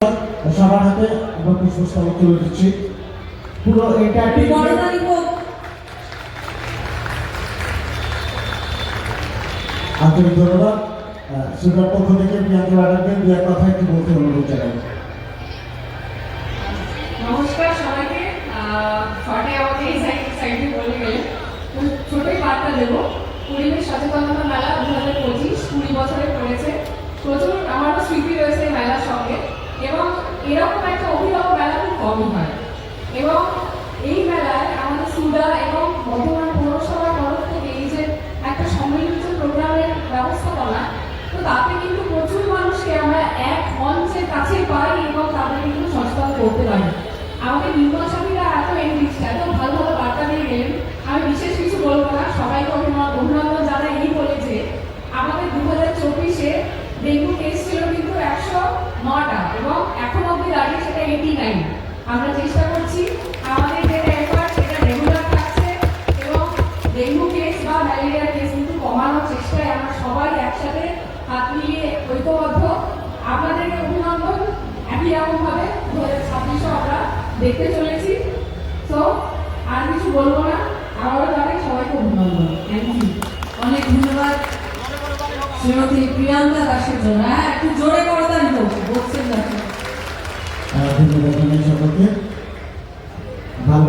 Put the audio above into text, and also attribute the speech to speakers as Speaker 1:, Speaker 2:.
Speaker 1: সবার হাতে আমরা পুষ্পস্তবক তুলে দিচ্ছি। পুরো এটা আন্তরিক ধন্যবাদ। সুগার পক্ষ থেকে প্রিয়াঙ্কা ম্যাডামকে দু এক কথা একটু বলতে অনুরোধ জানাই।
Speaker 2: নমস্কার সবাইকে। শর্টে আমাকে এই সাইডে বলে গেলে ছোটই বার্তা দেবো। পরিবেশ সচেতনতা মেলা 2025 20 বছরে পড়েছে। প্রচুর আমারও স্মৃতি রয়েছে এই মেলার সঙ্গে, এবং এরকম একটা অভিনব মেলা খুব কমই হয়। এবং এই মেলায় আমাদের সুদা এবং বর্ধমান পৌরসভার তরফ থেকে এই যে একটা সম্মিলিত প্রোগ্রামের ব্যবস্থাপনা, তো তাতে কিন্তু প্রচুর মানুষকে আমরা এক মঞ্চের কাছে পাই এবং তাদের কিন্তু সচেতন করতে পারি। আমাদের নির্বাচনীরা এত এনরিচড, এত ভালো ভালো বার্তা দিয়ে গেলেন, আমি বিশেষ কিছু বলবো না। সবাইকে অভিনন্দন জানাই এই বলে যে আমাদের 2024-এ ডেঙ্গু কেস ছিল কিন্তু 109টা, এবং এখন অব্দি দাঁড়িয়ে সেটা 89। আমরা চেষ্টা করছি আমাদের যেটা এফার্ট সেটা রেগুলার থাকছে, এবং ডেঙ্গু কেস বা ম্যালেরিয়ার কেস কিন্তু কমানোর চেষ্টায় আমরা সবাই একসাথে হাত মিলিয়ে ঐক্যবদ্ধ। আপনাদেরকে অভিনন্দন। একই রকমভাবে 2026 আমরা দেখতে চলেছি। তো আর কিছু বলবো না, আবারও তাদের সবাইকে অভিনন্দন। Thank you.
Speaker 3: অনেক ধন্যবাদ শ্রীমতী প্রিয়াঙ্কা দাসের জন্য। একটু জোরে করতাম বলছেন
Speaker 1: ধন্যবাদ সকলকে। ভালো